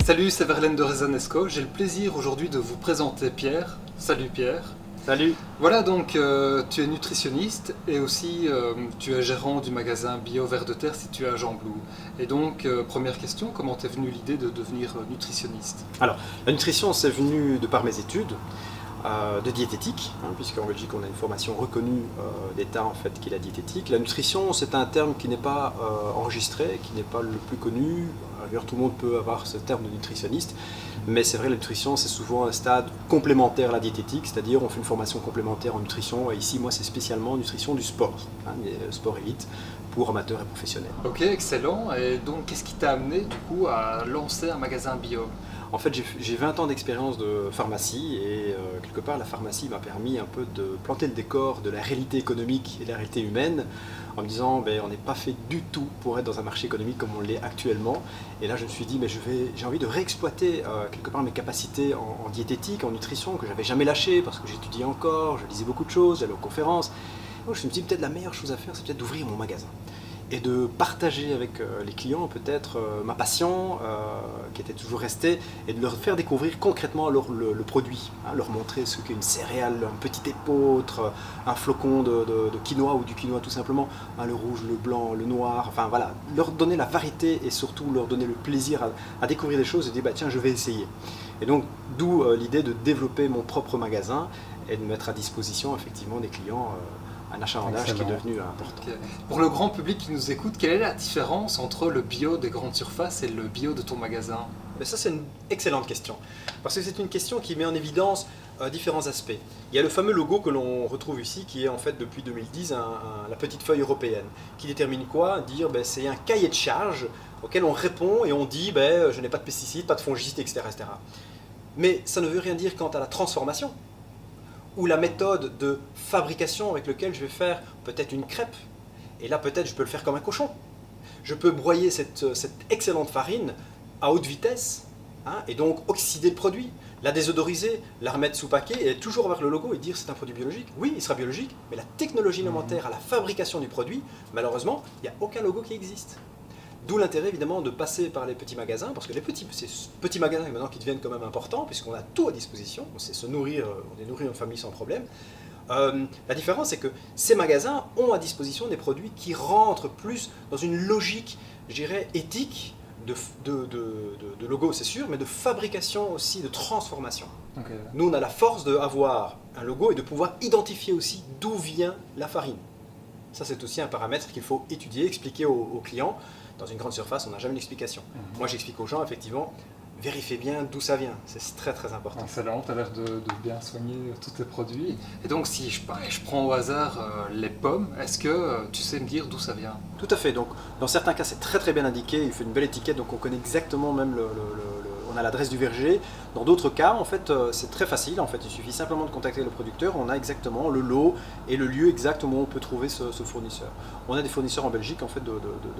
Salut, c'est Verlaine de Rezanesco. J'ai le plaisir aujourd'hui de vous présenter Pierre. Salut Pierre. Salut. Voilà donc, tu es nutritionniste et aussi tu es gérant du magasin Bio Vers de Terre situé à Gembloux. Et donc, première question, comment t'es venue l'idée de devenir nutritionniste? Alors, la nutrition, c'est venu de par mes études de diététique, puisqu'en Belgique, on a une formation reconnue d'État en fait, qui est la diététique. La nutrition, c'est un terme qui n'est pas enregistré, qui n'est pas le plus connu. D'ailleurs, tout le monde peut avoir ce terme de nutritionniste, mais c'est vrai, la nutrition, c'est souvent un stade complémentaire à la diététique, c'est-à-dire on fait une formation complémentaire en nutrition. Et ici, moi, c'est spécialement nutrition du sport, sport élite pour amateurs et professionnels. Ok, excellent. Et donc, qu'est-ce qui t'a amené du coup à lancer un magasin bio? En fait, j'ai 20 ans d'expérience de pharmacie et quelque part, la pharmacie m'a permis un peu de planter le décor de la réalité économique et de la réalité humaine en me disant on n'est pas fait du tout pour être dans un marché économique comme on l'est actuellement. Et là, je me suis dit, j'ai envie de réexploiter quelque part mes capacités en diététique, en nutrition, que j'avais jamais lâché parce que j'étudiais encore, je lisais beaucoup de choses, j'allais aux conférences. Donc, je me suis dit, peut-être la meilleure chose à faire, c'est peut-être d'ouvrir mon magasin et de partager avec les clients peut-être ma passion qui était toujours restée et de leur faire découvrir concrètement le produit, leur montrer ce qu'est une céréale, un petit épeautre, un flocon de quinoa ou du quinoa tout simplement, le rouge, le blanc, le noir, enfin voilà, leur donner la variété et surtout leur donner le plaisir à découvrir des choses et dire tiens je vais essayer. Et donc d'où l'idée de développer mon propre magasin et de mettre à disposition effectivement des clients un achalandage qui est devenu important. Okay. Pour le grand public qui nous écoute, quelle est la différence entre le bio des grandes surfaces et le bio de ton magasin? Mais ça, c'est une excellente question. Parce que c'est une question qui met en évidence différents aspects. Il y a le fameux logo que l'on retrouve ici, qui est en fait depuis 2010 la petite feuille européenne, qui détermine quoi? Dire c'est un cahier de charge auquel on répond et on dit je n'ai pas de pesticides, pas de fongicides, etc., etc. Mais ça ne veut rien dire quant à la transformation ou la méthode de fabrication avec laquelle je vais faire peut-être une crêpe. Et là, peut-être, je peux le faire comme un cochon. Je peux broyer cette excellente farine à haute vitesse, et donc oxyder le produit, la désodoriser, la remettre sous paquet, et toujours avoir le logo et dire c'est un produit biologique. Oui, il sera biologique, mais la technologie alimentaire à la fabrication du produit, malheureusement, il n'y a aucun logo qui existe. D'où l'intérêt évidemment de passer par les petits magasins, parce que ces petits magasins maintenant qui deviennent quand même importants, puisqu'on a tout à disposition, on sait se nourrir, on est nourri en famille sans problème. La différence c'est que ces magasins ont à disposition des produits qui rentrent plus dans une logique, je dirais, éthique, de logo c'est sûr, mais de fabrication aussi, de transformation. Okay. Nous on a la force d'avoir un logo et de pouvoir identifier aussi d'où vient la farine. Ça c'est aussi un paramètre qu'il faut étudier, expliquer aux clients. Dans une grande surface, on n'a jamais d'explication. Moi, j'explique aux gens, effectivement, vérifiez bien d'où ça vient. C'est très, très important. Excellent, tu as l'air de bien soigner tous tes produits. Et donc, si je prends au hasard les pommes, est-ce que tu sais me dire d'où ça vient? Tout à fait. Donc, dans certains cas, c'est très, très bien indiqué. Il fait une belle étiquette, donc on connaît exactement même on a l'adresse du verger. Dans d'autres cas, en fait, c'est très facile. En fait, il suffit simplement de contacter le producteur. On a exactement le lot et le lieu exact où on peut trouver ce fournisseur. On a des fournisseurs en Belgique en fait, de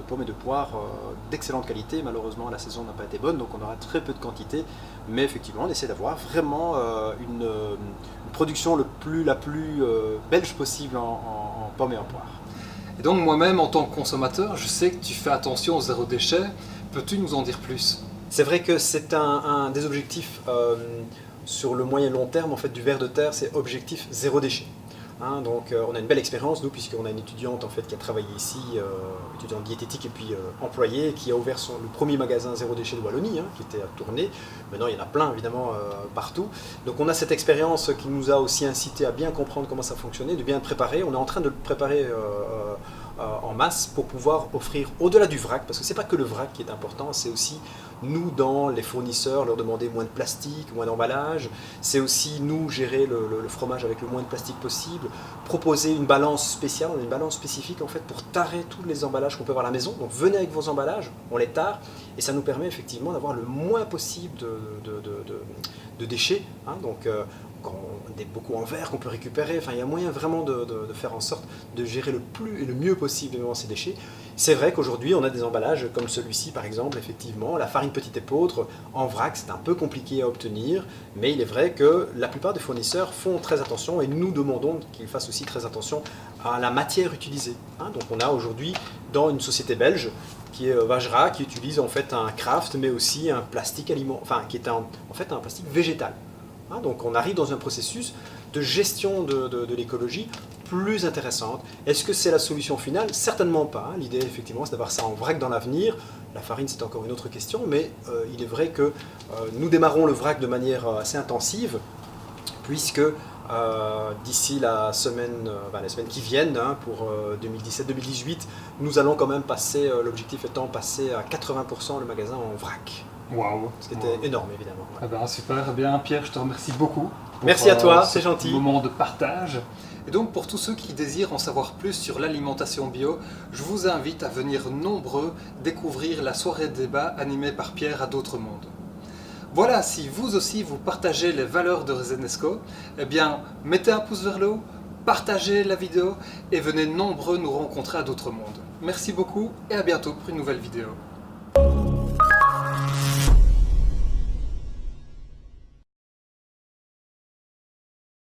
pommes et de poires d'excellente qualité. Malheureusement, la saison n'a pas été bonne, donc on aura très peu de quantité. Mais effectivement, on essaie d'avoir vraiment une production la plus belge possible en pommes et en poires. Et donc moi-même, en tant que consommateur, je sais que tu fais attention au zéro déchet. Peux-tu nous en dire plus? C'est vrai que c'est un des objectifs sur le moyen long terme en fait, du Vers de Terre, c'est objectif zéro déchet. Donc on a une belle expérience, nous, puisqu'on a une étudiante en fait, qui a travaillé ici, étudiante diététique et puis employée, qui a ouvert le premier magasin zéro déchet de Wallonie, qui était à Tournai. Maintenant, il y en a plein, évidemment, partout. Donc on a cette expérience qui nous a aussi incité à bien comprendre comment ça fonctionnait, de bien le préparer. On est en train de le préparer en masse pour pouvoir offrir au-delà du vrac, parce que c'est pas que le vrac qui est important, c'est aussi nous dans les fournisseurs leur demander moins de plastique, moins d'emballage, c'est aussi nous gérer le fromage avec le moins de plastique possible, proposer une balance spéciale, une balance spécifique en fait pour tarer tous les emballages qu'on peut avoir à la maison. Donc venez avec vos emballages, on les tare et ça nous permet effectivement d'avoir le moins possible de déchets. Donc beaucoup en verre qu'on peut récupérer, enfin il y a moyen vraiment de faire en sorte de gérer le plus et le mieux possible ces déchets. C'est vrai qu'aujourd'hui, on a des emballages comme celui-ci, par exemple, effectivement. La farine petit épeautre en vrac, c'est un peu compliqué à obtenir, mais il est vrai que la plupart des fournisseurs font très attention et nous demandons qu'ils fassent aussi très attention à la matière utilisée. Donc on a aujourd'hui, dans une société belge, qui est Vajra, qui utilise en fait un kraft, mais aussi un plastique qui est en fait un plastique végétal. Donc on arrive dans un processus de gestion de l'écologie plus intéressante. Est-ce que c'est la solution finale? Certainement pas. L'idée, effectivement, c'est d'avoir ça en vrac dans l'avenir. La farine, c'est encore une autre question, mais il est vrai que nous démarrons le vrac de manière assez intensive, puisque d'ici les semaines qui viennent, pour 2017-2018, nous allons quand même passer, l'objectif étant passer à 80% le magasin en vrac. Waouh! Ce qui était énorme, évidemment. Ah ben, super, eh bien Pierre, je te remercie beaucoup. Merci à toi, c'est gentil. Moment de partage. Et donc pour tous ceux qui désirent en savoir plus sur l'alimentation bio, je vous invite à venir nombreux découvrir la soirée de débat animée par Pierre à d'autres mondes. Voilà, si vous aussi vous partagez les valeurs de Resenesco, eh bien mettez un pouce vers le haut, partagez la vidéo et venez nombreux nous rencontrer à d'autres mondes. Merci beaucoup et à bientôt pour une nouvelle vidéo.